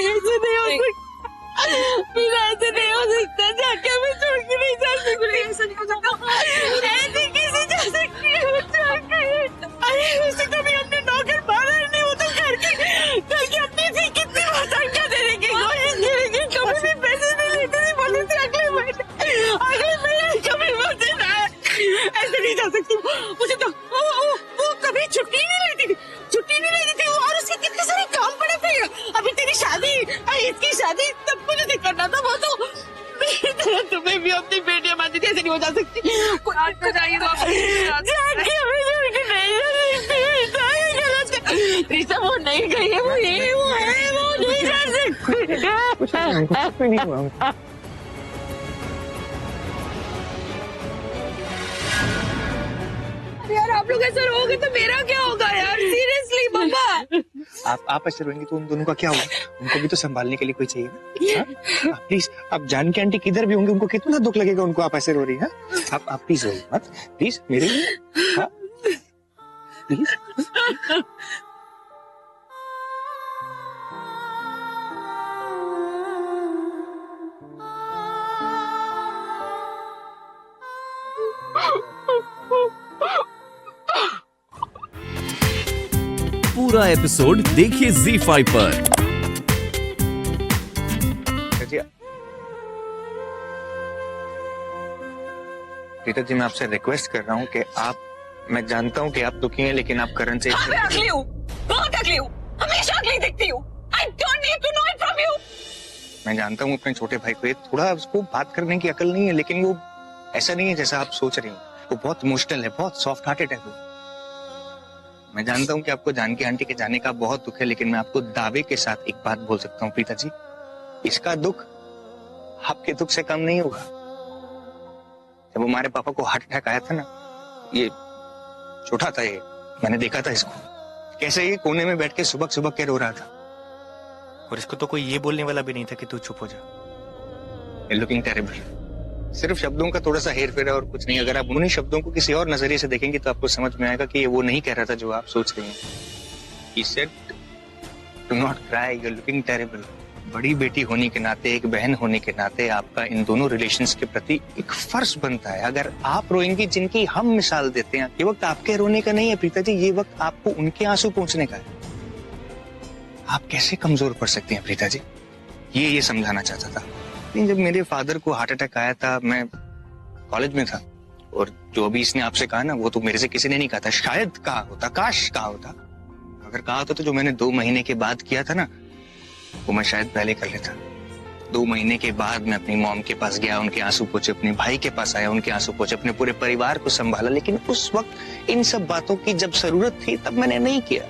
ऐसे नहीं हो सकता, मेरा ऐसे नहीं हो सकता, जाके मैं छोड़ के नहीं जा सकती, ऐसे नहीं हो सकता, ऐसे कैसे जा सकती है मैं छोड़ के? अरे उसे कभी हमने नौकर मारा ही नहीं, वो तो घर की अपनी थी, कितनी तनख्वाह देने की कोशिश करेगी, कभी भी पैसे नहीं लेते थे, बोलते थे अगले महीने कभी बोलते ना, ऐसे नहीं जा सकती। मुझे तो वो कभी छुट्टी नहीं लेती थी, और उसके कितने सारे काम पड़े थे, अभी तेरी शादी, इसकी शादी, तब मुझे नहीं करना था, वो तो तुम्हें भी अपनी बेटियां मानती थी, ऐसे नहीं हो जा सकती। जाइए तो वो नहीं गई है, वो ये वो है, वो नहीं जा सकती। यार आप लोग ऐसे रहोगे तो मेरा क्या होगा यार, सीरियसली पापा। आप ऐसे रोएंगे तो उन दोनों का क्या होगा? उनको भी तो संभालने के लिए कोई चाहिए ना। प्लीज, आप जानकी आंटी किधर भी होंगे, उनको कितना दुख लगेगा उनको आप ऐसे रो रही हैं। आप प्लीज रोइए मत, प्लीज मेरे लिए प्लीज। पूरा एपिसोड देखिए ZEE5 पर। रीता जी, मैं आपसे रिक्वेस्ट कर रहा हूँ कि मैं जानता हूँ कि आप दुखी हैं, लेकिन आप करण से मैं अगली हूँ, बहुत अगली हूँ, हमेशा अगली दिखती हूँ। I don't need to know it from you। मैं जानता हूँ अपने छोटे भाई को, ये थोड़ा उसको बात करने की अकल नहीं है, लेकिन वो ऐसा नहीं है जैसा आप सोच रही हैं। वो बहुत इमोशनल है, बहुत सॉफ्ट हार्टेड है वो। मैं जानता हूँ कि आपको जानकी आंटी के जाने का बहुत दुख है, लेकिन मैं आपको दावे के साथ एक बात बोल सकता हूँ प्रीता जी, इसका दुख आपके दुख से कम नहीं होगा। जब हमारे पापा को हार्ट अटैक आया था ना, ये छोटा था, ये मैंने देखा था इसको कैसे ये कोने में बैठ के सुबह सुबह के रो रहा था, और इसको तो कोई ये बोलने वाला भी नहीं था कि तू चुप हो जा। Looking terrible. सिर्फ शब्दों का थोड़ा सा हेर फेर है और कुछ नहीं। अगर आप उन्हीं शब्दों को किसी और नजरिए से देखेंगे तो आपको समझ में आएगा कि ये वो नहीं कह रहा था जो आप सोच रही हैं। He said, "Do not cry, you're looking terrible." बड़ी बेटी होने के नाते, एक बहन होने के नाते आपका इन दोनों रिलेशंस के प्रति एक फर्ज बनता है। अगर आप रोएंगी, जिनकी हम मिसाल देते हैं, ये वक्त आपके रोने का नहीं है प्रीता जी, ये वक्त आपको उनके आंसू पहुंचने का है। आप कैसे कमजोर पड़ सकती हैं प्रीता जी, ये समझाना चाहता था। जब मेरे फादर को हार्ट अटैक आया था, मैं कॉलेज में था, और जो अभी इसने आपसे कहा ना, वो तो मेरे से किसी ने नहीं कहा था। शायद कहा होता, काश कहा होता। अगर कहा होता तो जो मैंने 2 महीने के बाद किया था ना, वो मैं शायद पहले कर लेता। 2 महीने के बाद मैं अपनी मॉम के पास गया, उनके आंसू पोंछे, अपने भाई के पास आया, उनके आंसू पोंछे, अपने पूरे परिवार को संभाला। लेकिन उस वक्त इन सब बातों की जब जरूरत थी, तब मैंने नहीं किया।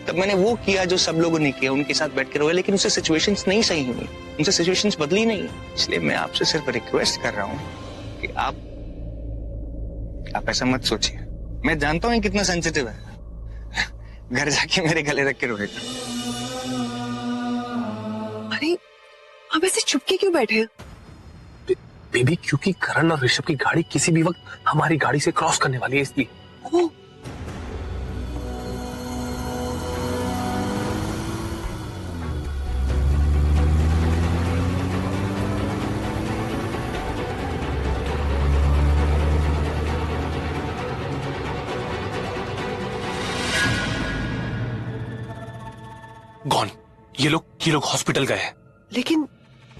तब मैंने वो किया जो सब लोगों ने किया, उनके साथ बैठ के रोया, लेकिन उससे सिचुएशंस नहीं सही हुई, उनसे सिचुएशंस बदली नहीं। इसलिए मैं आपसे सिर्फ रिक्वेस्ट कर रहा हूँ कि आप ऐसा मत सोचिए। मैं जानता हूँ कितना सेंसिटिव है, घर जाके मेरे गले रख के रोएगा। अरे आप ऐसे चुपके क्यों बैठे हैं? बेबी, क्योंकि करण और ऋषभ की गाड़ी किसी भी वक्त हमारी गाड़ी से क्रॉस करने वाली है, इसलिए। ओह, गॉन। ये लोग हॉस्पिटल गए हैं। लेकिन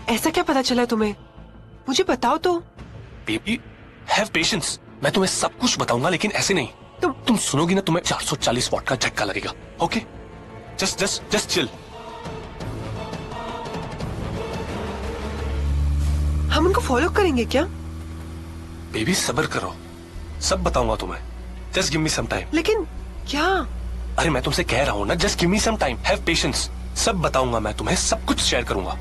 ऐसा क्या पता चला तुम्हें? मुझे बताओ तो। बेबी, हैव पेशेंस, मैं तुम्हें सब कुछ बताऊंगा, लेकिन ऐसे नहीं। तुम सुनोगी ना, तुम्हें 440 वॉट का झटका लगेगा। Okay, just chill. हम उनको फॉलो करेंगे क्या? बेबी सब्र करो, सब बताऊंगा तुम्हें। Just give me some time. लेकिन क्या? अरे मैं तुमसे कह रहा हूं ना, just give me some time, have patience. सब बताऊंगा मैं तुम्हें, सब कुछ शेयर करूंगा।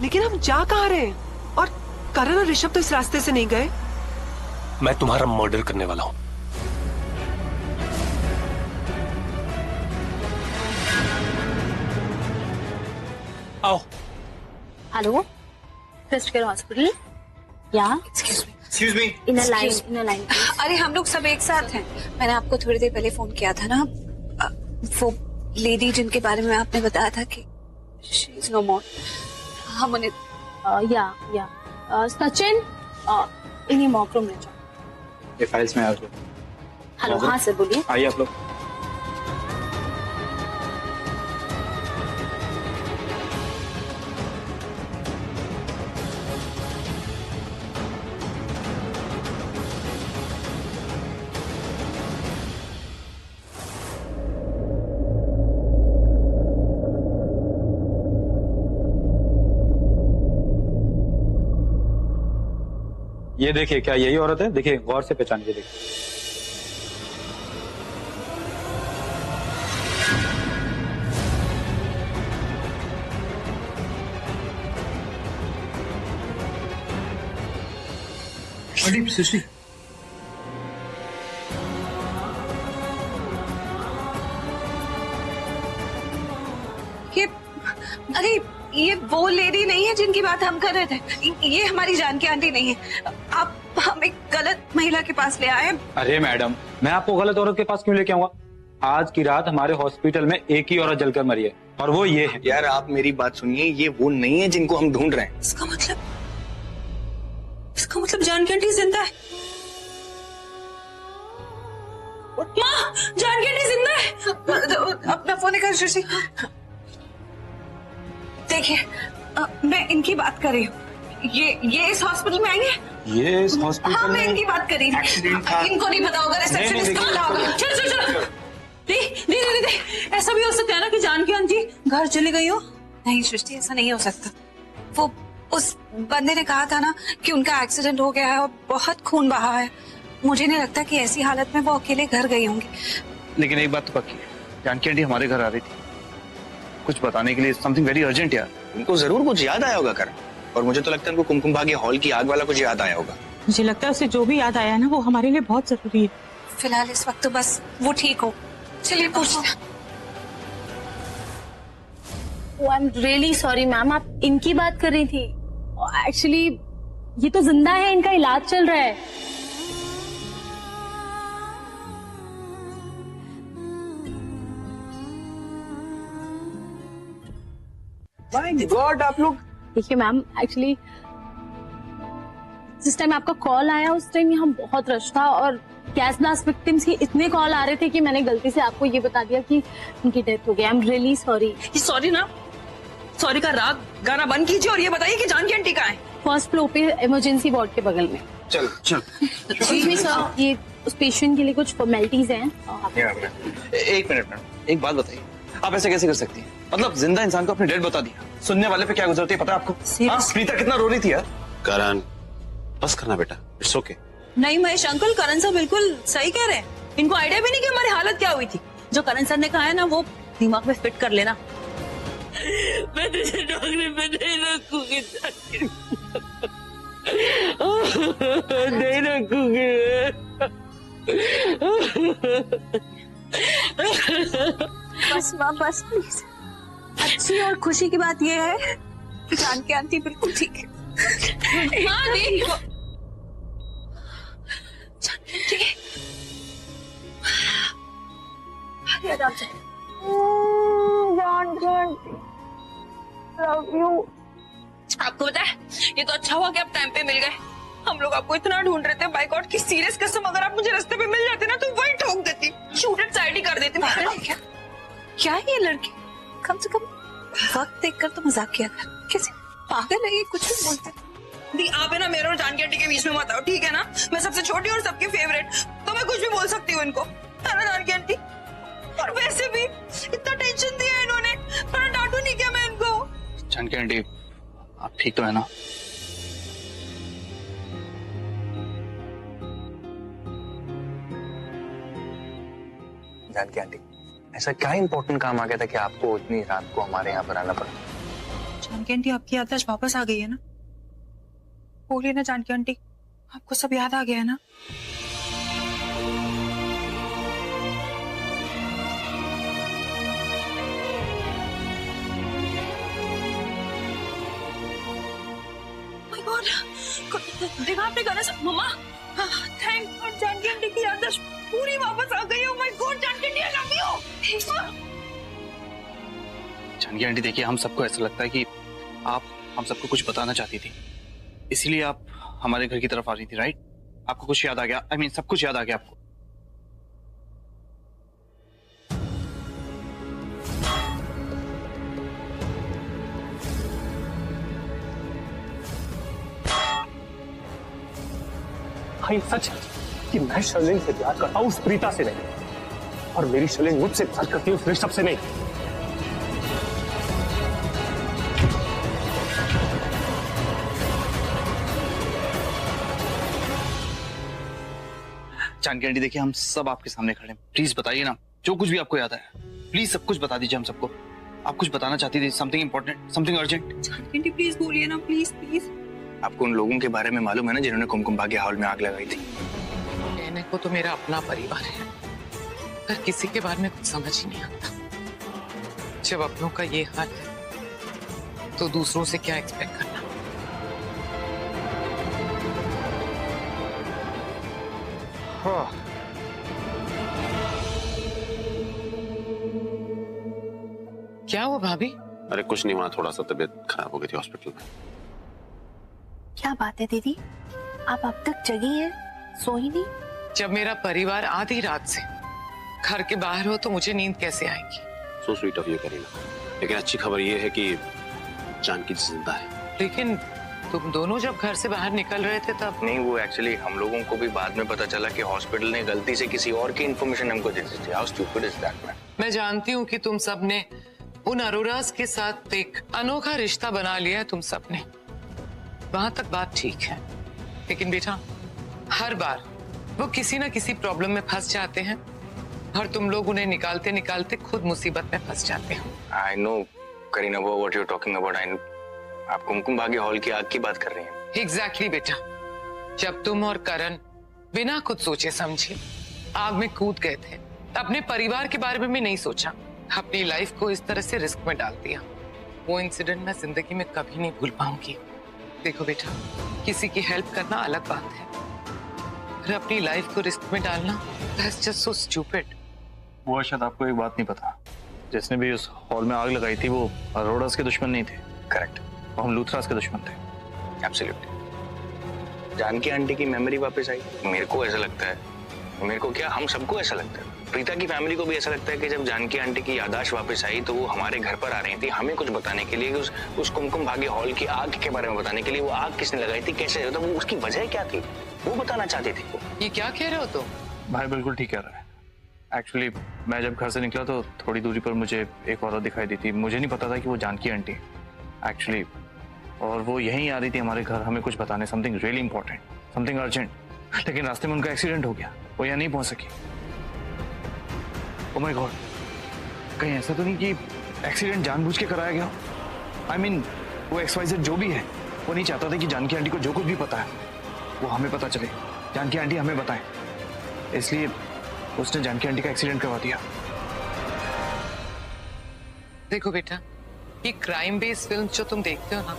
लेकिन हम जा कहाँ रहे हैं? और करण और ऋषभ तो इस रास्ते से नहीं गए। मैं तुम्हारा मर्डर करने वाला हूं। आओ। Hello, Crystal hospital. या excuse me. In a line. अरे हम लोग सब एक साथ हैं। मैंने आपको थोड़ी देर पहले फोन किया था ना, वो लेडी जिनके बारे में आपने बताया था कि शी इज नो मोर, हम उन्हें या सचिन, इन्हीं मॉक रूम में जाओ। ये फाइल्स में आप लोग। हेलो, हाँ सर बोलिए। आइए आप लोग। ये देखिए, क्या यही औरत है? देखिए गौर से पहचान के देखिए। अरे सृष्टि, ये, अरे ये वो लेडी नहीं है जिनकी बात हम कर रहे थे। ये हमारी जानकी आंटी नहीं है। आप हम एक गलत महिला के पास ले आए। अरे मैडम, मैं आपको गलत औरत के पास क्यों लेके आऊंगा? आज की रात हमारे हॉस्पिटल में एक ही औरत जलकर मरी है, और वो ये है। यार आप मेरी बात सुनिए, ये वो नहीं है जिनको हम ढूंढ रहे हैं। इसका मतलब जानकी आंटी जिंदा है। माँ, जानकी आंटी जिंदा है। अपना फोन निकाल शशि। देखिए, मैं इनकी बात कर रही हूँ। ये इस हॉस्पिटल में आई है। ये इस हॉस्पिटल हाँ, मैं में इनकी बात कर रही हूँ। एक्सीडेंट था। इनको नहीं पता होगा रिसेप्शनिस्ट कहाँ रहा होगा। चल। नहीं, ऐसा भी हो सकता है ना कि जानकी आंटी घर चली गई हो। नहीं सृष्टि, ऐसा नहीं हो सकता। वो उस बंदे ने कहा था ना कि उनका एक्सीडेंट हो गया है और बहुत खून बहा है। मुझे नहीं लगता कि ऐसी हालत में वो अकेले घर गई होंगी। लेकिन एक बात तो पक्की है, जानकी आंटी हमारे घर आ रही थी कुछ बताने के लिए, समथिंग वेरी अर्जेंट यार। उनको जरूर कुछ याद आया होगा कर, और मुझे तो लगता है उनको कुमकुम भाग्य हॉल की आग वाला कुछ याद आया होगा। मुझे लगता है उसे जो भी याद आया ना, वो हमारे लिए बहुत जरूरी है। फिलहाल इस वक्त तो बस वो ठीक हो। चलिए पूछते हैं। I am really sorry ma'am, आप इनकी बात कर रही थी। एक्चुअली ये तो जिंदा है, इनका इलाज चल रहा है। माय गॉड, आप लोग। देखिए मैम, एक्चुअली जिस टाइम आपका कॉल आया उस टाइम यहाँ बहुत रश था, और गैस ब्लास्ट विक्टिम्स के इतने कॉल आ रहे थे कि मैंने गलती से आपको ये बता दिया कि उनकी डेथ हो गई। I am really sorry. ये सॉरी ना, सॉरी का राग गाना बंद कीजिए और ये बताइए कि जानकी आंटी कहाँ है? फर्स्ट फ्लोर पे इमरजेंसी वार्ड के बगल में। चल एक्सक्यूज मी सर, ये उस पेशेंट के लिए कुछ फॉर्मेलिटीज हैं। एक मिनट मैडम, एक बात बताइए, आप ऐसे कैसे कर सकती हैं? मतलब जिंदा इंसान को अपनी डेड बता दिया, सुनने वाले पे क्या गुजरती है पता है आपको? हाँ, प्रीता कितना रो रही थी यार। करण, बस करना बेटा, इट्स ओके। नहीं महेश अंकल, करण सर बिल्कुल सही कह रहे हैं। इनको आइडिया भी नहीं कि हमारी हालत क्या हुई थी। जो करण सर ने कहा है ना, वो दिमाग में फिट कर लेना। मैं तुझे नौकरी पे नहीं रखूंगी, नहीं रखूंगी। बस माँ, बस प्लीज। अच्छी और खुशी की बात यह है कि जानकी आंटी बिल्कुल ठीक है। हाँ देखो, ठीक है। आगे आराम से। आपको पता है, ये तो अच्छा हुआ कि आप टाइम पे मिल गए। हम लोग आपको इतना ढूंढ रहे थे। बाय गॉड की सीरियस कसम, अगर आप मुझे रास्ते पे मिल जाते ना तो वही ठोक देती, शूटेड साइड ही कर देती। क्या है ये लड़की? कम से कम वक्त देखकर तो मजाक किया कर। कैसे पागल है ये, कुछ भी बोलते। दी आप है ना मेरे और जानकी आंटी के बीच में मत आओ, ठीक है ना? मैं सबसे छोटी और सबकी फेवरेट, तो मैं कुछ भी बोल सकती हूँ इनको, है ना जानकी आंटी? और वैसे भी इतना टेंशन दिया इन्होंने, थोड़ा डांटू नहीं क्या मैं इनको? जानकी आंटी, आप ठीक तो है ना? जानकी आंटी, ऐसा क्या इम्पोर्टेंट काम आ गया था कि आपको इतनी रात को हमारे यहाँ पर आना पड़ा? जानकी आंटी, आपकी याददाश्त वापस आ गई है ना? बोलिए ना जानकी आंटी, आपको सब याद आ गया है ना? गॉड देखा आपने गाना सब मम्मा थैंक गॉड जानकी आंटी की याददाश्त पूरी वापस आ गई। Oh my God Janaki aunty I love you. Janaki aunty देखिए, हम सबको ऐसा लगता है कि आप हम सबको कुछ बताना चाहती थी, इसीलिए आप हमारे घर की तरफ आ रही थी, राइट? आपको कुछ याद आ गया? आई मीन सब कुछ याद आ गया आपको? हाँ ये सच है कि मैं शर्लिन से प्यार करता हूँ, उस प्रीता से नहीं, और मेरी शर्लिन मुझसे प्यार करती है उस ऋषभ से नहीं। जानकी आंटी देखिए, हम सब आपके सामने खड़े हैं, प्लीज बताइए ना जो कुछ भी आपको याद है, प्लीज सब कुछ बता दीजिए हम सबको। आप कुछ बताना चाहती थी, something important, something urgent. Janaki aunty please बोलिए ना, प्लीज प्लीज। आपको उन लोगों के बारे में मालूम है ना जिन्होंने कुमकुम भाग्य हॉल में आग लगाई थी? कहने को तो मेरा अपना परिवार है, पर किसी के बारे में कुछ समझ ही नहीं आता। जब अपनों का ये हाल है तो दूसरों से क्या एक्सपेक्ट करना। हाँ। क्या हुआ भाभी? अरे कुछ नहीं हुआ, थोड़ा सा तबीयत खराब हो गई थी हॉस्पिटल में। क्या बात है दीदी, आप अब तक जगी हैं, सोई नहीं? जब मेरा परिवार आधी रात से घर के बाहर हो तो मुझे नींद कैसे आएगी? So sweet of you Kareena, लेकिन अच्छी खबर ये है कि जानकी जिंदा है। लेकिन तुम दोनों जब घर से बाहर निकल रहे थे तब। नहीं, वो एक्चुअली हम लोगों को भी बाद में पता चला कि हॉस्पिटल ने गलती से किसी और की इन्फॉर्मेशन हमको दे दी थी। How stupid is that man. मैं जानती हूँ कि तुम सब ने उन अरोरास के साथ एक अनोखा रिश्ता बना लिया है, तुम सब ने, वहां तक बात ठीक है, लेकिन बेटा हर बार वो किसी ना किसी प्रॉब्लम में फंस जाते हैं और तुम लोग उन्हें निकालते निकालते खुद मुसीबत में फंस जाते हो। आई नो करीना, वो what you are talking about. I know आप कुमकुम भाग्य हॉल की आग की बात कर रही हैं। एग्जैक्टली बेटा, जब तुम और करण बिना कुछ सोचे समझे आग में कूद गए थे, अपने परिवार के बारे में भी नहीं सोचा, अपनी लाइफ को इस तरह से रिस्क में डाल दिया, वो इंसिडेंट मैं जिंदगी में कभी नहीं भूल पाऊंगी। देखो बेटा, किसी की हेल्प करना अलग बात है, पर अपनी लाइफ को रिस्क में डालना दैट्स जस्ट सो स्टूपिड। वो शायद आपको एक बात नहीं पता, जिसने भी उस हॉल में आग लगाई थी वो अरोरास के दुश्मन नहीं थे। करेक्ट, हम लूथरास के दुश्मन थे। एब्सोल्युटली। जानकी आंटी की मेमोरी वापस आई, मेरे को ऐसा लगता है, मेरे को क्या हम सबको ऐसा लगता है, प्रीता की फैमिली को भी ऐसा लगता है कि जब जानकी आंटी की याददाश्त वापस आई तो वो हमारे घर पर आ रही थी हमें कुछ बताने के लिए, उस कुमकुम भाग्य हॉल की आग के बारे में बताने के लिए। वो आग किसने लगाई थी, कैसे, तो वो उसकी वजह क्या थी, वो बताना चाहती थी। ये क्या कह रहे हो तुम? भाई बिल्कुल ठीक कह रहा है। एक्चुअली मैं जब घर से निकला तो थोड़ी दूरी पर मुझे एक औरत दिखाई दी थी, मुझे नहीं पता था कि वो जानकी आंटी एक्चुअली, और वो यहीं आ रही थी हमारे घर हमें कुछ बताने, something really important, something urgent. लेकिन रास्ते में उनका एक्सीडेंट हो गया, वो यहाँ नहीं पहुंच सकी। ओह माय गॉड, कहीं ऐसा तो नहीं कि एक्सीडेंट जानबूझ के कराया गया? आई मीन वो XYZ जो भी है, वो नहीं चाहता था कि जानकी आंटी को जो कुछ भी पता है वो हमें पता चले, जानकी आंटी हमें बताए, इसलिए उसने जानकी आंटी का एक्सीडेंट करवा दिया। देखो बेटा, ये क्राइम बेस्ड फिल्म जो तुम देखते हो ना,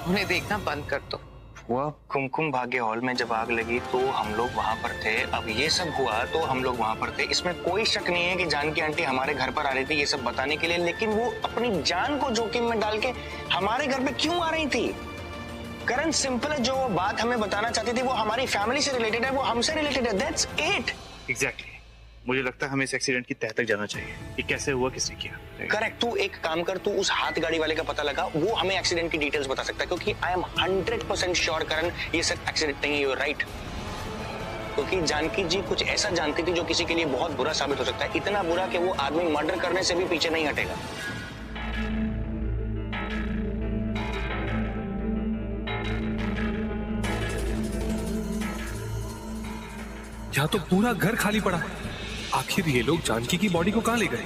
उन्हें देखना बंद कर दो। हुआ कुमकुम भाग्य हॉल में जब आग लगी तो हम लोग वहां पर थे, अब ये सब हुआ तो हम लोग वहां पर थे, इसमें कोई शक नहीं है कि जानकी आंटी हमारे घर पर आ रही थी ये सब बताने के लिए, लेकिन वो अपनी जान को जोखिम में डाल के हमारे घर पे क्यों आ रही थी? करण, सिंपल है, जो बात हमें बताना चाहती थी वो हमारी फैमिली से रिलेटेड है, वो हमसे रिलेटेड है, दैट्स इट। एग्जैक्टली, मुझे लगता है हमें इस एक्सीडेंट की तह तक जाना चाहिए कि कैसे हुआ, किसने किया। करेक्ट, तू एक काम कर, तू उस हाथ गाड़ी वाले का पता लगा, वो हमें एक्सीडेंट की डिटेल्स बता सकता है, क्योंकि आई एम 100% श्योर करण ये सब एक्सीडेंट नहीं है, यू आर राइट। क्योंकि जानकी जी कुछ ऐसा जानती थी जो किसी के लिए बहुत बुरा साबित हो सकता है, इतना बुरा कि वो आदमी मर्डर करने से भी पीछे नहीं हटेगा। यहाँ तो पूरा घर खाली पड़ा है, आखिर ये लोग जानकी की बॉडी को कहाँ ले गए,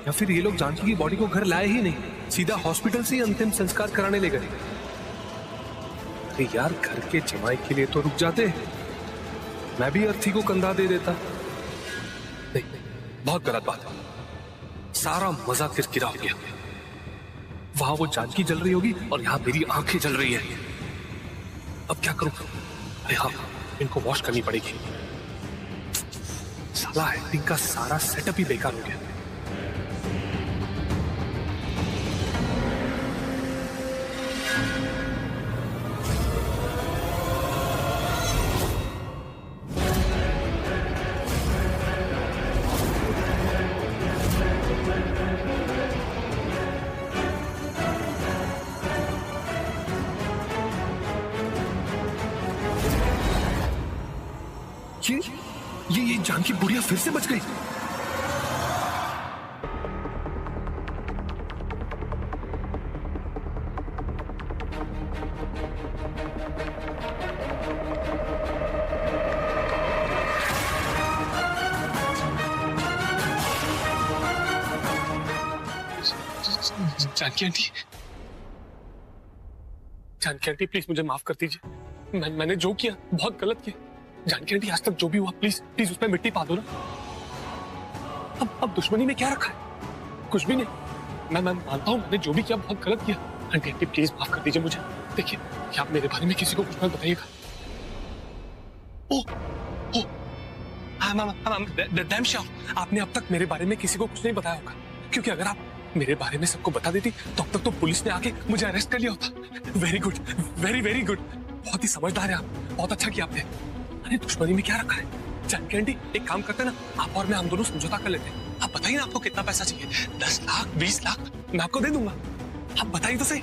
या फिर ये लोग जानकी की बॉडी को घर लाए ही नहीं, सीधा हॉस्पिटल से ही अंतिम संस्कार कराने ले गए। अरे यार, घर के जमाई के लिए तो रुक जाते, मैं भी अर्थी को कंधा दे देता। नहीं, बहुत गलत बात है, सारा मजा किरकिरा हो गया। वहां वो जानकी जल रही होगी और यहाँ मेरी आंखें जल रही है। अब क्या करूं? अरे हाँ, इनको वॉश करनी पड़ेगी। साला एक्टिंग का सारा सेटअप ही बेकार हो गया। ये जानकी बुढ़िया फिर से बच गई। Janaki aunty, Janaki aunty please मुझे माफ कर दीजिए। मैंने जो किया बहुत गलत किया। जानकी आंटी आज तक जो भी हुआ प्लीज प्लीज उसमें मिट्टी पा दो ना। अब दुश्मनी में क्या रखा है? कुछ भी नहीं। मैं मानता हूँ मैंने जो भी किया बहुत गलत किया। आंटी आंटी प्लीज माफ कर दीजिए मुझे। देखिए क्या आप मेरे बारे में किसी को कुछ मत बताइएगा। डैम श्योर आपने अब तक मेरे बारे में किसी को कुछ नहीं बताया होगा, क्योंकि अगर आप मेरे बारे में सबको बता देती तो अब तक तो पुलिस ने आके मुझे अरेस्ट कर लिया होता। Very good, very very good. बहुत ही समझदार है आप, बहुत अच्छा किया आपने। अरे दुश्मनी में क्या रखा है? जानकी आंटी एक काम करते ना, आप और मैं हम दोनों समझौता कर लेते हैं। आप बताइए ना आपको कितना पैसा चाहिए? 10 लाख 20 लाख मैं आपको दे दूंगा। आप बताइए तो सही।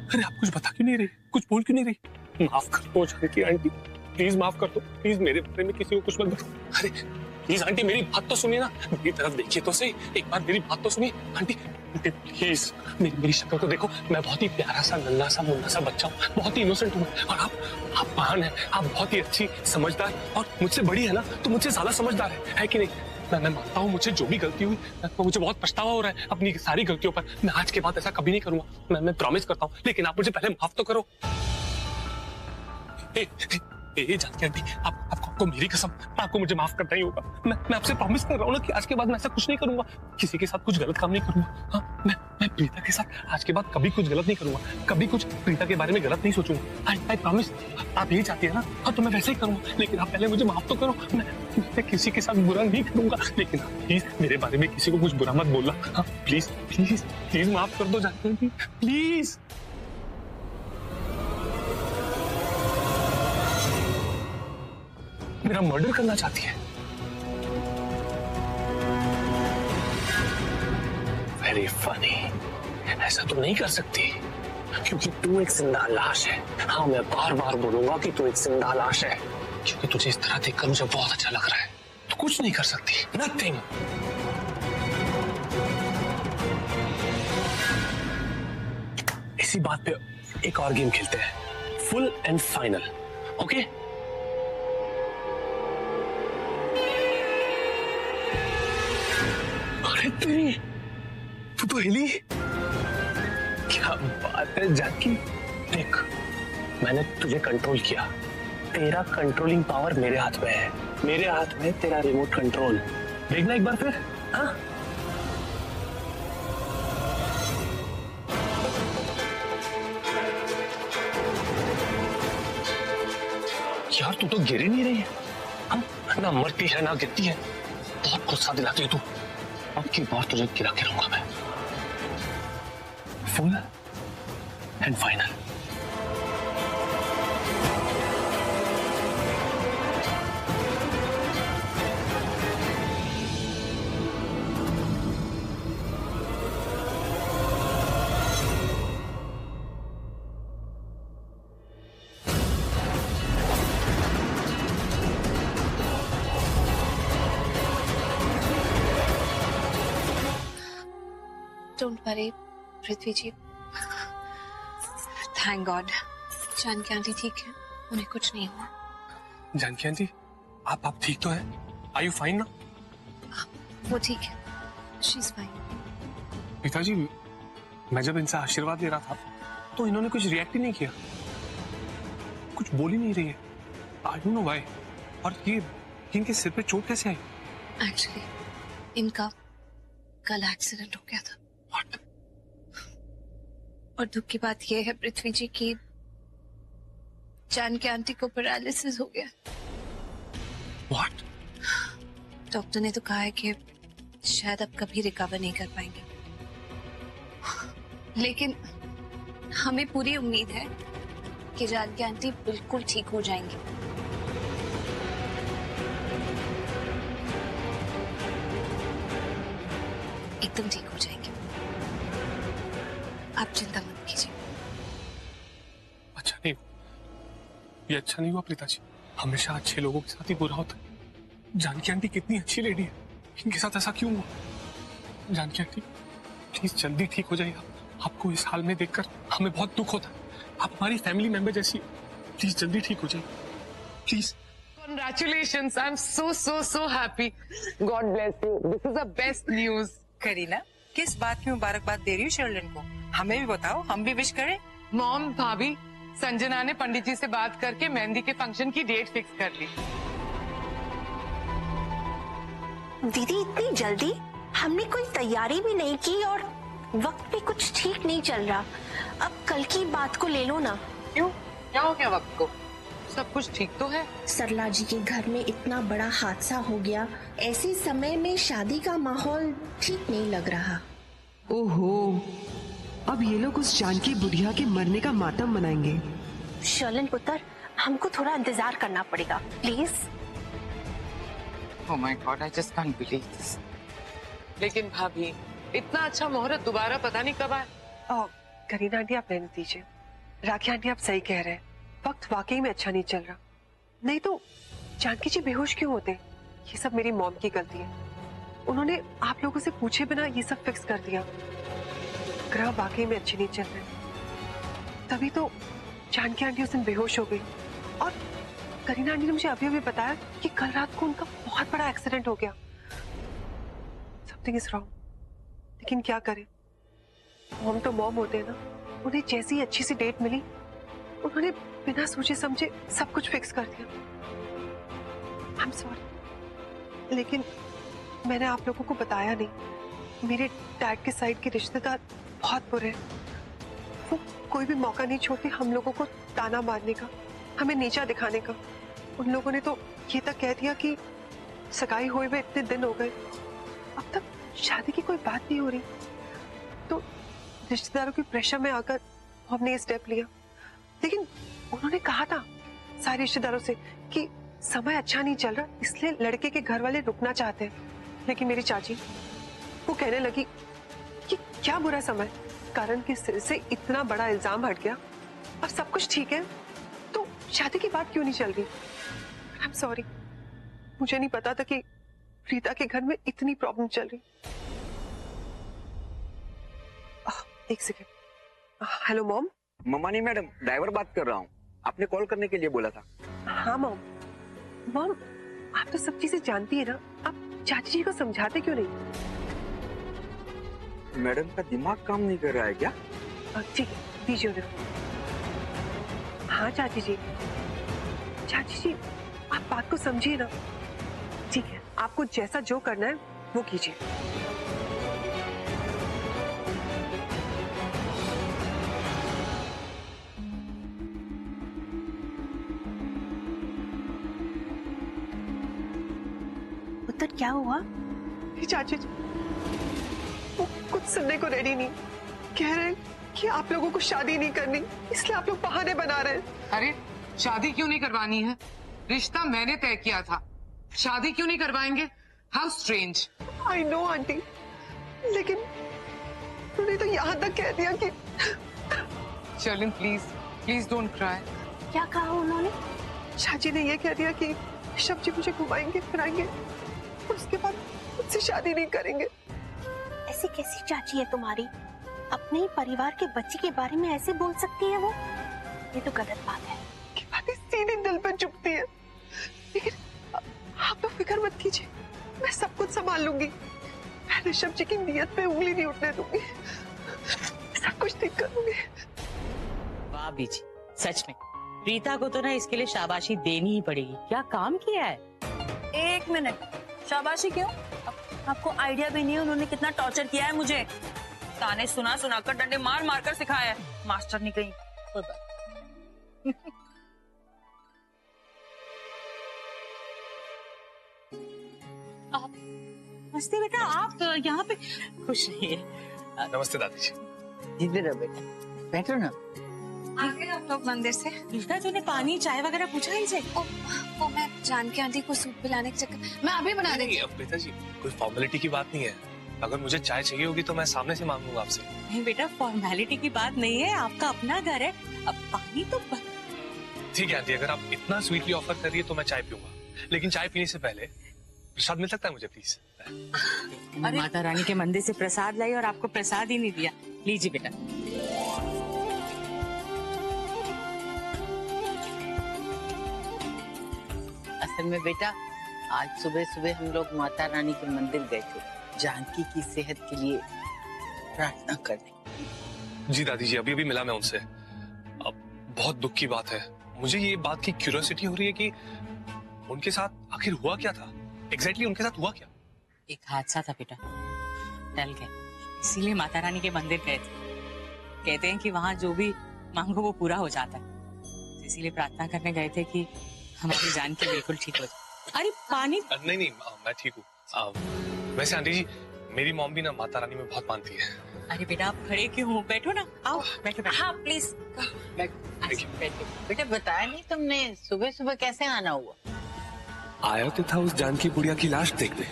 अरे आप कुछ बता क्यों नहीं रही, कुछ बोल क्यों नहीं रही? माफ कर दो जानकी आंटी, प्लीज माफ कर दो। प्लीज मेरे बारे में किसी को कुछ मत बताओ। अरे प्लीज आंटी मेरी बात तो सुनिए ना, मेरी तरफ देखिए तो सही, एक बार मेरी बात तो सुनिए। आंटी आंटी प्लीज मेरी शक्ल को देखो, मैं बहुत ही प्यारा सा नन्हा सा मुन्ना सा बच्चा हूँ, बहुत ही इनोसेंट हूँ। और आप महान है, आप बहुत ही अच्छी समझदार और मुझसे बड़ी है ना, तो मुझसे ज्यादा समझदार है कि नहीं? मैं मानता हूँ मुझे जो भी गलती हुई तो मुझे बहुत पछतावा हो रहा है अपनी सारी गलतियों पर। मैं आज के बाद ऐसा कभी नहीं करूंगा, मैं प्रॉमिस करता हूँ। लेकिन आप मुझे पहले माफ तो करो। जानकी आंटी आपको मेरी कसम, आपको मुझे माफ करना ही होगा। मैं आपसे प्रॉमिस कर रहा हूँ ना कि आज के बाद मैं ऐसा कुछ नहीं करूंगा, किसी के साथ कुछ गलत काम नहीं करूंगा। हाँ मैं प्रीता के साथ आज के बाद कभी कुछ गलत नहीं करूंगा, कभी कुछ प्रीता के बारे में गलत नहीं सोचूंगा। I promise. आप यही चाहती है ना? हाँ तो मैं वैसे ही करूंगा, लेकिन आप पहले मुझे माफ तो करो। मैं किसी के साथ बुरा नहीं करूंगा, लेकिन प्लीज मेरे बारे में किसी को कुछ बुरा मत बोलना। हाँ प्लीज प्लीज प्लीज माफ कर दो जानकी आंटी, प्लीज। मेरा मर्डर करना चाहती है? Very funny. ऐसा तो नहीं कर सकती, क्योंकि तू एक जिंदा लाश है। हाँ मैं बार बार बोलूंगा कि तू एक जिंदा लाश है, क्योंकि तुझे इस तरह देखकर मुझे बहुत अच्छा लग रहा है। तू कुछ नहीं कर सकती, नथिंग। इसी बात पे एक और गेम खेलते हैं, फुल एंड फाइनल। ओके? तू तो हिली। क्या बात है जानकी। देख मैंने तुझे कंट्रोल किया, तेरा कंट्रोलिंग पावर मेरे हाथ में है, मेरे हाथ में तेरा रिमोट कंट्रोल। देखना एक बार फिर। हाँ यार तू तो गिर ही नहीं रही है। हम ना मरती है ना गिरती है, बहुत गुस्सा दिलाती है तू। अब की बार तुझे गिरा के रहूंगा मैं। Full and final. Don't worry Prithvi ji, thank God Janaki aunty ठीक है, उन्हें कुछ नहीं हुआ। जानकी आंटी आप ठीक तो है? आर यू फाइन ना? वो ठीक है, शी इज फाइन। पिताजी मैं जब इनसे आशीर्वाद ले रहा था तो इन्होंने कुछ रिएक्ट ही नहीं किया, कुछ बोल ही नहीं रही है। I don't know why. और ये इनके सिर पे चोट कैसे आई? एक्चुअली इनका कल एक्सीडेंट हो गया था। What? और दुख की बात यह है पृथ्वी जी की जानकी आंटी को पैरालिसिस हो गया। व्हाट? डॉक्टर ने तो कहा है कि शायद अब कभी रिकवर नहीं कर पाएंगे, लेकिन हमें पूरी उम्मीद है कि जानकी आंटी बिल्कुल ठीक हो जाएंगी। एकदम ठीक हो जाएंगे, आप चिंता मत कीजिए। अच्छा नहीं, ये अच्छा नहीं हुआ प्रीता जी। हमेशा अच्छे लोगों के साथ ही बुरा होता है। जानकी आंटी कितनी अच्छी लेडी है, इनके साथ ऐसा क्यों हुआ? जानकी आंटी प्लीज जल्दी ठीक हो जाइए। आपको इस हाल में देखकर हमें बहुत दुख होता है। आप हमारी फैमिली मेंबर जैसी, प्लीज जल्दी ठीक हो जाइए please. Congratulations! I'm so happy. God bless you. This is the best news. Kareena, किस बात की मुबारकबाद दे रही हो शर्लिन को? हमें भी बताओ, हम भी विश करें। मॉम, भाभी, संजना ने पंडित जी से बात करके मेहंदी के फंक्शन की डेट फिक्स कर ली। दीदी इतनी जल्दी? हमने कोई तैयारी भी नहीं की और वक्त भी कुछ ठीक नहीं चल रहा। अब कल की बात को ले लो ना। क्यों? क्या हो गया वक्त को? सब कुछ ठीक तो है। सरला जी के घर में इतना बड़ा हादसा हो गया, ऐसे समय में शादी का माहौल ठीक नहीं लग रहा। ओहो, अब ये लोग उस जानकी बुढ़िया के मरने का मातम मनाएंगे। शर्लिन पुत्र, हमको थोड़ा इंतजार करना पड़ेगा please. Oh my God, I just can't believe this. लेकिन भाभी, इतना अच्छा मुहूर्त दोबारा पता नहीं कब आए। करीना आंटी आप रहने दीजिए। राखी आंटी आप सही कह रहे हैं, वक्त वाकई में अच्छा नहीं चल रहा। नहीं तो जानकी जी बेहोश क्यों होते? ये सब मेरी मॉम की गलती है। उन्होंने आप लोगों से पूछे बिना ये सब फिक्स कर दिया। ग्रह वाकई में अच्छे नहीं चल रहे, तभी तो जानकी आंटी उस दिन बेहोश हो गई। और करीना आंटी ने मुझे अभी अभी बताया कि कल रात को उनका बहुत बड़ा एक्सीडेंट हो गया। समथिंग इज रॉन्ग, लेकिन क्या करें, मॉम तो मॉम होते हैं ना। उन्हें जैसी अच्छी सी डेट मिली, उन्होंने बिना सोचे समझे सब कुछ फिक्स कर दिया। आई एम सॉरी, लेकिन मैंने आप लोगों को बताया नहीं। मेरे डैड के साइड के रिश्तेदार बहुत बुरे हैं। वो कोई भी मौका नहीं छोड़ते हम लोगों को ताना मारने का, हमें नीचा दिखाने का। उन लोगों ने तो ये तक कह दिया कि सगाई हुए हुए इतने दिन हो गए, अब तक शादी की कोई बात नहीं हो रही। तो रिश्तेदारों के प्रेशर में आकर हमने ये स्टेप लिया। लेकिन उन्होंने कहा था सारे रिश्तेदारों से कि समय अच्छा नहीं चल रहा, इसलिए लड़के के घर वाले रुकना चाहते हैं। लेकिन मेरी चाची वो कहने लगी कि क्या बुरा समय, कारण के सिर से इतना बड़ा इल्जाम हट गया और सब कुछ ठीक है, तो शादी की बात क्यों नहीं चल रही? आई एम सॉरी, मुझे नहीं पता था कि प्रीता के घर में इतनी प्रॉब्लम चल रही। एक सेकेंड। Hello mom. ममानी मैडम, ड्राइवर बात कर रहा हूँ, आपने कॉल करने के लिए बोला था। हाँ मॉम। मॉम आप तो सब चीजें जानती है ना, आप चाची जी को समझाते क्यों नहीं? मैडम का दिमाग काम नहीं कर रहा है क्या? ठीक है, दीजिए उन्हें। हाँ चाची जी, चाची जी आप बात को समझिए ना। ठीक है, आपको जैसा जो करना है वो कीजिए। पुत्र क्या हुआ? चाची जी वो कुछ सुनने को रेडी नहीं, कह रहे हैं कि आप लोगों को शादी नहीं करनी, इसलिए आप लोग बहाने बना रहे हैं। अरे शादी क्यों नहीं करवानी है? रिश्ता मैंने तय किया था, शादी क्यों नहीं करवाएंगे? How strange. I know aunty, लेकिन उन्होंने तो यहाँ तक कह दिया कि Sherlyn please please don't cry. क्या कहा उन्होंने? चाची ने ये कह दिया कि ऋषभ जी मुझे घुमाएंगे फिराएंगे, उसके बाद मुझसे शादी नहीं करेंगे। ऐसी कैसी चाची है तुम्हारी? अपने ही परिवार के बच्चे के बारे में ऐसे बोल सकती है वो? ये तो गलत बात है। की बातें सीधे दिल पे चुभती है, लेकिन आप तो फिक्र मत कीजिए, मैं सब कुछ संभाल लूंगी। मैं ऋषभ जी की नीयत पे उंगली नहीं उठने दूंगी, सब कुछ ठीक कर लूंगी। वाह बीजी, सच में प्रीता को तो ना इसके लिए शाबाशी देनी ही पड़ेगी। क्या काम किया है। एक मिनट, शाबाशी क्यों? आपको आइडिया भी नहीं है उन्होंने कितना टॉर्चर किया है मुझे। ताने सुना सुना कर डंडे मार मार कर सिखाया है, मास्टर नहीं कहीं। नमस्ते बेटा, आप यहाँ पे खुश रहिए। नमस्ते दादी जी। जिधर रहो बेटा, बैठो ना। आगे हम लोग मंदिर से। बेटा तूने पानी चाय वगैरह पूछा इनसे? वो मैं जानकी आंटी को सूप पिलाने के चक्कर मैं अभी बना देती हूँ। बेटा जी कोई फॉर्मेलिटी की बात नहीं है, अगर मुझे चाय चाहिए होगी तो मैं सामने से मांगूंगा आपसे। नहीं बेटा, फॉर्मेलिटी की बात नहीं है, आपका अपना घर है, अब पानी तो ठीक है आंटी, अगर आप इतना स्वीटली ऑफर कर रही है तो मैं चाय पीऊंगा, लेकिन चाय पीने से पहले प्रसाद मिल सकता है मुझे प्लीज? माता रानी के मंदिर से प्रसाद लाई और आपको प्रसाद ही नहीं दिया। लीजिए बेटा। असल में बेटा आज सुबह सुबह हम लोग माता रानी के मंदिर गए थे जानकी की सेहत के लिए प्रार्थना करने। जी दादी जी, अभी अभी मिला मैं उनसे। अब बहुत दुख की बात है, मुझे ये बात की क्यूरियोसिटी हो रही है कि उनके साथ आखिर हुआ क्या था, एग्जैक्टली उनके साथ हुआ क्या? एक हादसा था बेटा, टल गया, इसीलिए माता रानी के मंदिर गए थे। कहते हैं कि वहाँ जो भी मांगो वो पूरा हो जाता है, इसीलिए प्रार्थना करने गए थे कि हमारी जानकी बिल्कुल ठीक हो जाए। अरे पानी नहीं, मैं ठीक हूँ। वैसे आंटी जी मेरी मॉम भी ना माता रानी में बहुत मानती है। अरे बेटा आप खड़े क्यों हो, बैठो ना, आओ बैठो बैठो। हाँ प्लीज बैठो। बेटा बताया नहीं तुमने सुबह सुबह कैसे आना हुआ? आया तो था उस जानकी बुढ़िया की लाश देखने।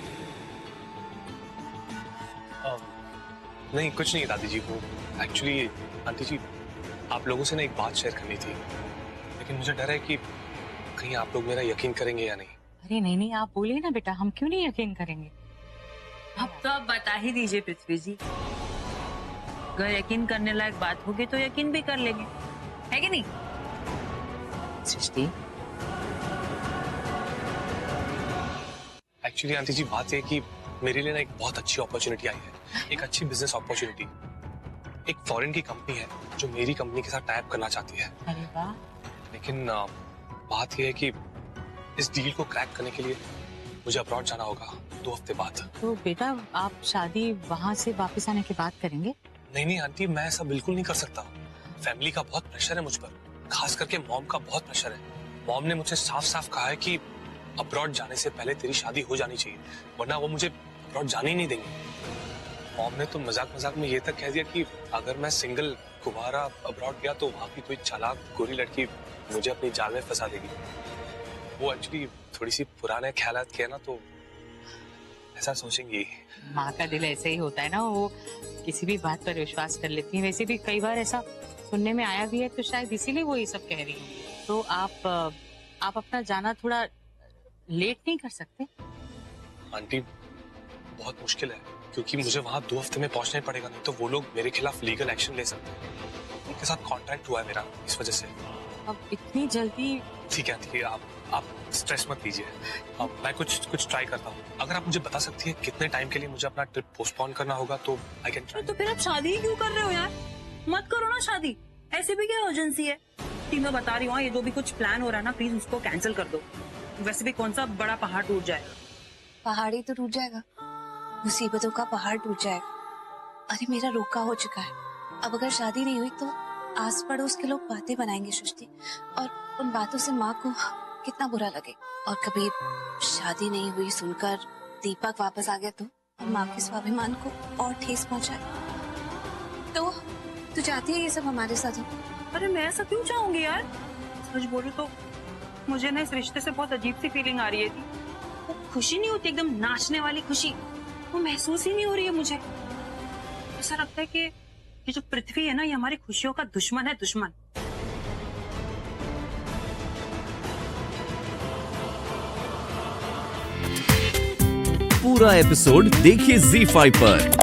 नहीं कुछ नहीं दादी जी, वो एक्चुअली आंटी जी आप लोगों से ना एक बात शेयर करनी थी, लेकिन मुझे डर है कि कहीं आप लोग मेरा यकीन करेंगे या नहीं। अरे नहीं, आप बोलिए ना बेटा, हम क्यों नहीं यकीन करेंगे। अब तो आप बता ही दीजिए पृथ्वी जी, अगर यकीन करने लायक बात होगी तो यकीन भी कर लेंगे, है कि नहीं? सृष्टि एक्चुअली आंटी जी बात है कि मेरे लिए ना एक बहुत अच्छी अपॉर्चुनिटी आई है, एक अच्छी बिजनेस अपॉर्चुनिटी। एक फॉरेन की कंपनी है जो मेरी कंपनी के साथ टाई अप करना चाहती है। अरे वाह। लेकिन बात यह है कि इस डील को क्रैक करने के लिए मुझे अब्रॉड जाना होगा 2 हफ्ते बाद। तो बेटा आप शादी वहाँ से वापस आने के बाद करेंगे? नहीं आंटी, मैं ऐसा बिल्कुल नहीं कर सकता। फैमिली का बहुत प्रेशर है मुझ पर, खास करके मॉम का बहुत प्रेशर है। मॉम ने मुझसे साफ साफ कहा है कि अब्रॉड जाने से पहले तेरी शादी हो जानी चाहिए, वरना वो मुझे अब्रॉड जाने ही नहीं देंगे। मॉम ने तो मजाक में ये तक कह दिया कि अगर मैं सिंगल कुवारा अब्रॉड गया तो वहाँ की कोई चालाक गोरी लड़की मुझे अपनी जाल में फंसा देगी। वो एक्चुअली थोड़ी सी पुराने ख्यालात के है ना, तो ऐसा सोचेंगी। माँ का दिल ऐसे ही होता है ना, वो किसी भी बात पर विश्वास कर लेती है। वैसे भी कई बार ऐसा सुनने में आया भी है, तो शायद इसीलिए वो ये सब कह रही है। तो आप अपना जाना थोड़ा लेट नहीं कर सकते? आंटी बहुत मुश्किल है, क्योंकि मुझे वहाँ 2 हफ्ते में पहुँचना ही पड़ेगा, नहीं तो वो लोग मेरे खिलाफ लीगल एक्शन ले सकते हैं। उनके साथ कॉन्ट्रैक्ट हुआ है मेरा, इस वजह से। अब इतनी जल्दी? ठीक है आप स्ट्रेस मत लीजिए, मैं कुछ ट्राई करता हूँ। अगर आप मुझे बता सकती हैं कितने टाइम के लिए मुझे अपना ट्रिप पोस्टपोन करना होगा तो आई कैन ट्राई। तो फिर आप शादी ही क्यों कर रहे हो यार? मत करो ना शादी, ऐसे भी क्या इमरजेंसी है? मैं बता रही हूँ, ये जो भी कुछ प्लान हो रहा है ना, प्लीज उसको कैंसिल कर दो। वैसे भी कौन सा बड़ा पहाड़ टूट जाएगा? पहाड़ी तो टूट जाएगा, मुसीबतों का पहाड़ टूट जाएगा। अरे मेरा रोका हो चुका है, अब अगर शादी नहीं हुई तो आस पड़ोस के लोग बातें बनाएंगे सृष्टि, और उन बातों से माँ को कितना बुरा लगे। और कभी शादी नहीं हुई सुनकर दीपक वापस आ गया तो माँ के स्वाभिमान को और ठेस पहुंचाए। तो तू चाहती है ये सब हमारे साथ हो? अरे मैं ऐसा क्यों चाहूंगी यार? सच बोलूं तो मुझे ना इस रिश्ते से बहुत अजीब सी फीलिंग आ रही है। वो खुशी नहीं होती, एकदम नाचने वाली खुशी, वो महसूस ही नहीं हो रही है मुझे। ऐसा लगता है कि ये जो पृथ्वी है ना, ये हमारी खुशियों का दुश्मन है, दुश्मन। पूरा एपिसोड देखिए ZEE5 पर।